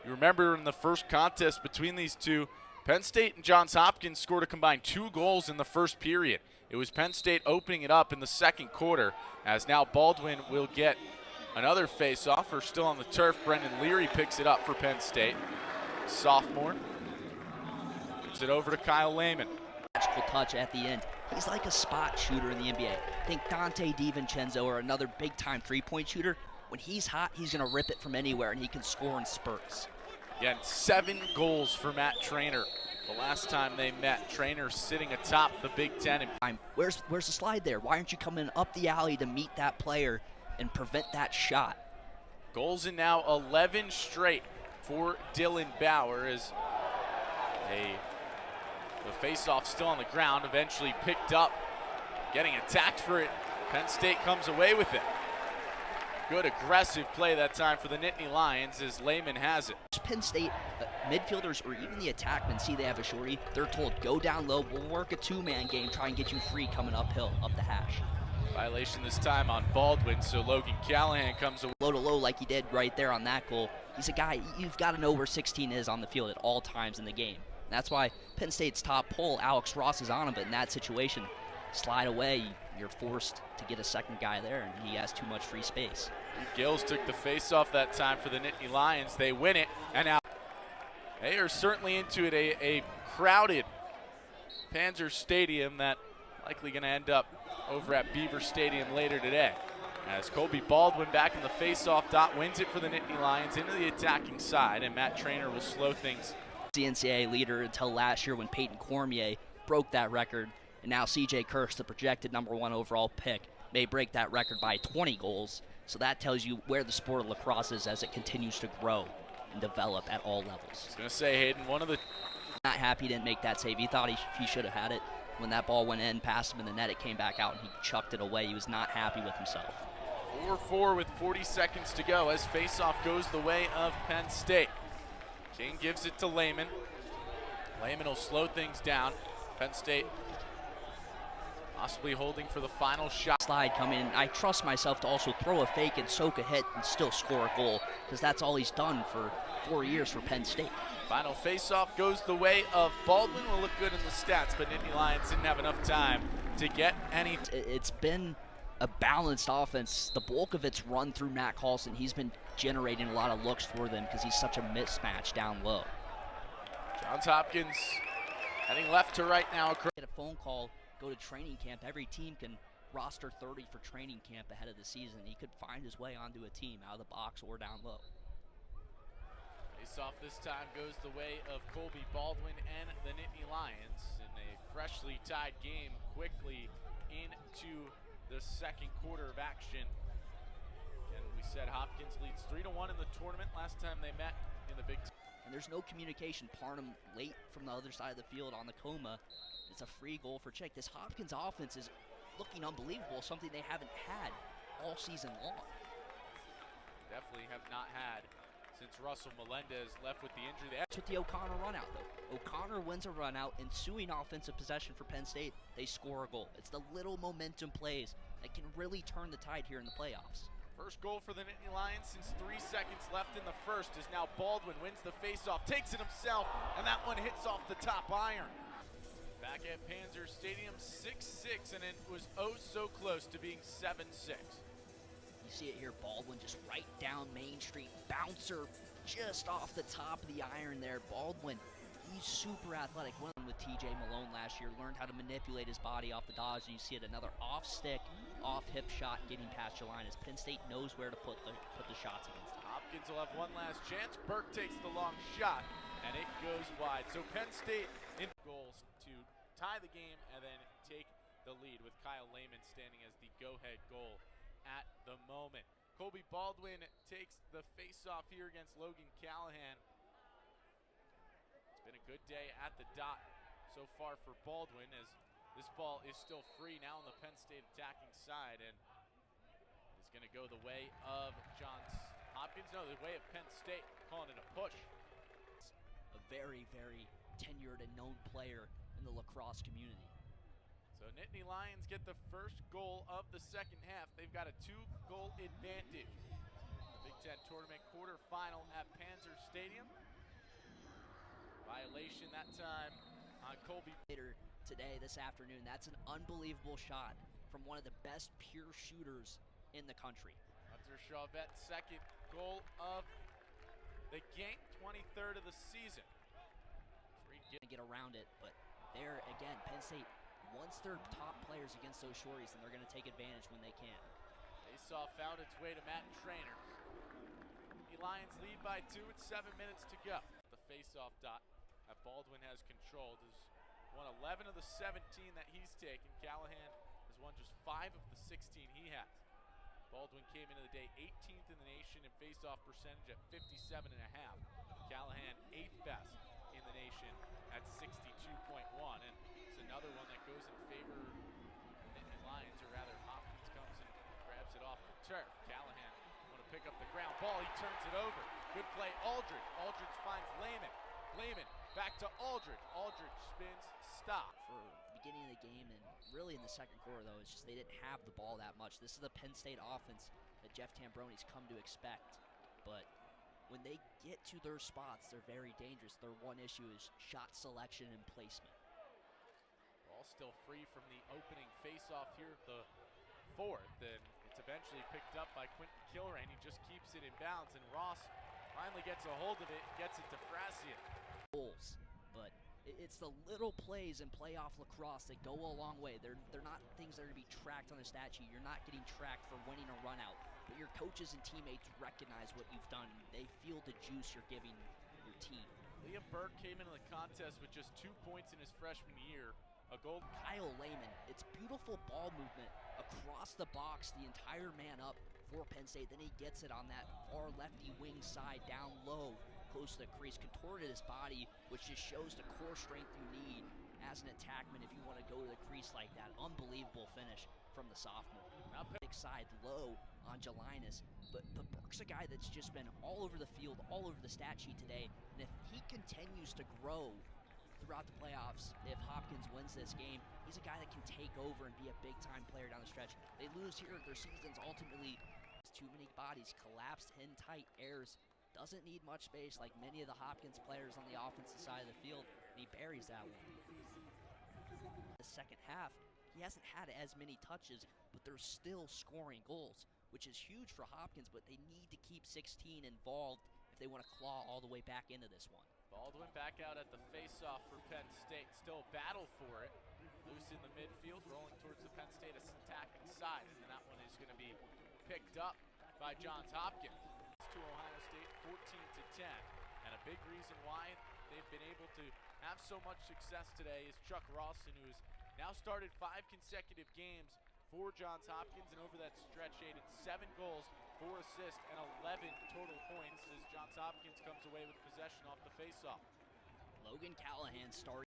You remember in the first contest between these two, Penn State and Johns Hopkins scored a combined 2 goals in the first period. It was Penn State opening it up in the second quarter, as now Baldwin will get another face-off. We're still on the turf. Brendan Leary picks it up for Penn State. Sophomore. Gives it over to Kyle Lehman. Magical touch at the end. He's like a spot shooter in the NBA. Think Dante DiVincenzo or another big-time three-point shooter. When he's hot, he's going to rip it from anywhere, and he can score in spurts. Again, 7 goals for Matt Trainer. The last time they met, Trainer sitting atop the Big Ten. Where's the slide there? Why aren't you coming up the alley to meet that player and prevent that shot? Goals in now 11 straight for Dylan Bauer as the face-off still on the ground, eventually picked up, getting attacked for it. Penn State comes away with it. Good aggressive play that time for the Nittany Lions as Lehman has it. Penn State midfielders or even the attackmen see they have a shorty. They're told, go down low, we'll work a two-man game, try and get you free coming uphill, up the hash. Violation this time on Baldwin, so Logan Callahan comes away. Low to low like he did right there on that goal. He's a guy, you've got to know where 16 is on the field at all times in the game. And that's why Penn State's top pull, Alex Ross, is on him, but in that situation, slide away, you're forced to get a second guy there, and he has too much free space. Reid Gills took the face-off that time for the Nittany Lions. They win it, and now they are certainly into it. A crowded Panzer Stadium that likely going to end up over at Beaver Stadium later today. As Colby Baldwin back in the face-off dot wins it for the Nittany Lions into the attacking side, and Matt Trainer will slow things. NCAA leader until last year when Peyton Cormier broke that record, and now CJ Kirsch, the projected #1 overall pick, may break that record by 20 goals. So that tells you where the sport of lacrosse is as it continues to grow and develop at all levels. I was going to say, Hayden, one of the... Not happy he didn't make that save. He thought he should have had it. When that ball went in, past him in the net, it came back out, and he chucked it away. He was not happy with himself. 4-4 with 40 seconds to go as faceoff goes the way of Penn State. King gives it to Lehman. Lehman will slow things down. Penn State possibly holding for the final shot. Slide coming in. I trust myself to also throw a fake and soak a hit and still score a goal, because that's all he's done for 4 years for Penn State. Final faceoff goes the way of Baldwin. Will look good in the stats, but Nittany Lions didn't have enough time to get any. It's been a balanced offense. The bulk of it's run through Matt Carlson. He's been generating a lot of looks for them because he's such a mismatch down low. Johns Hopkins heading left to right now. Get a phone call, go to training camp. Every team can roster 30 for training camp ahead of the season. He could find his way onto a team out of the box or down low. Face-off this time goes the way of Colby Baldwin and the Nittany Lions in a freshly tied game quickly into the second quarter of action. And we said Hopkins leads 3-1 in the tournament last time they met in the Big Ten. And there's no communication. Parnham late from the other side of the field on the coma. It's a free goal for Chick. This Hopkins offense is looking unbelievable, something they haven't had all season long. Definitely have not had since Russell Melendez left with the injury. That's with the O'Connor run out, though. O'Connor wins a run out, ensuing offensive possession for Penn State. They score a goal. It's the little momentum plays that can really turn the tide here in the playoffs. First goal for the Nittany Lions since 3 seconds left in the first is now Baldwin wins the faceoff, takes it himself, and that one hits off the top iron. Back at Panzer Stadium, 6-6, and it was oh so close to being 7-6. You see it here, Baldwin just right down Main Street, bouncer just off the top of the iron there. Baldwin, he's super athletic. Went with TJ Malone last year, learned how to manipulate his body off the dodge, and you see it, another off stick, off hip shot getting past your line as Penn State knows where to put the shots against him. Hopkins will have one last chance. Burke takes the long shot, and it goes wide. So Penn State in goals to tie the game and then take the lead with Kyle Lehman standing as the go-ahead goal at the moment. Colby Baldwin takes the face-off here against Logan Callahan. It's been a good day at the dot so far for Baldwin as this ball is still free now on the Penn State attacking side and is going to go the way of Johns Hopkins. No, the way of Penn State, calling it a push. A very, very tenured and known player in the lacrosse community. So Nittany Lions get the first goal of the second half. They've got a 2-goal advantage. The Big Ten Tournament quarterfinal at Panzer Stadium. Violation that time on Colby. Later today, this afternoon, that's an unbelievable shot from one of the best pure shooters in the country. Hunter Chauvet's second goal of the game, 23rd of the season. Get around it, but there again, Penn State, once their top players against those shorties, and they're going to take advantage when they can. Faceoff found its way to Matt Trainer. The Lions lead by 2 with 7 minutes to go. The faceoff dot that Baldwin has controlled has won 11 of the 17 that he's taken. Callahan has won just 5 of the 16 he has. Baldwin came into the day 18th in the nation in faceoff percentage at 57.5. Callahan 8th best in the nation at 62.1, and it's another one that goes in favor of the Lions, or rather Hopkins comes and grabs it off the turf. Callahan want to pick up the ground ball, he turns it over. Good play, Aldridge. Aldridge finds Lehman. Lehman back to Aldridge. Aldridge spins, stop. For the beginning of the game and really in the second quarter, though, it's just they didn't have the ball that much. This is the Penn State offense that Jeff Tambroni's come to expect, but when they get to their spots, they're very dangerous. Their one issue is shot selection and placement. Ball still free from the opening face-off here at the fourth, and it's eventually picked up by Quentin Kilrain. He just keeps it in bounds, and Ross finally gets a hold of it, gets it to Frasian. Goals, but it's the little plays in playoff lacrosse that go a long way. They're not things that are going to be tracked on a stat sheet. You're not getting tracked for winning a run out. But your coaches and teammates recognize what you've done. They feel the juice you're giving your team. Liam Burke came into the contest with just 2 points in his freshman year. A goal. Kyle Lehman, it's beautiful ball movement across the box, the entire man up for Penn State. Then he gets it on that far lefty wing side, down low, close to the crease, contorted his body, which just shows the core strength you need as an attackman if you want to go to the crease like that. Unbelievable finish from the sophomore. Now big side low on Jelinas, but Burke's a guy that's just been all over the field, all over the stat sheet today, and if he continues to grow throughout the playoffs, if Hopkins wins this game, he's a guy that can take over and be a big-time player down the stretch. They lose here, their season's ultimately too many bodies, collapsed in tight airs, doesn't need much space like many of the Hopkins players on the offensive side of the field, and he buries that one. The second half, he hasn't had as many touches, but they're still scoring goals, which is huge for Hopkins, but they need to keep 16 involved if they want to claw all the way back into this one. Baldwin back out at the face-off for Penn State. Still a battle for it. Loose in the midfield, rolling towards the Penn State attacking side, and that one is going to be picked up by Johns Hopkins. To Ohio State 14-10, and a big reason why they've been able to have so much success today is Chuck Rawson, who has now started 5 consecutive games for Johns Hopkins, and over that stretch aided 7 goals, 4 assists, and 11 total points as Johns Hopkins comes away with possession off the faceoff. Logan Callahan started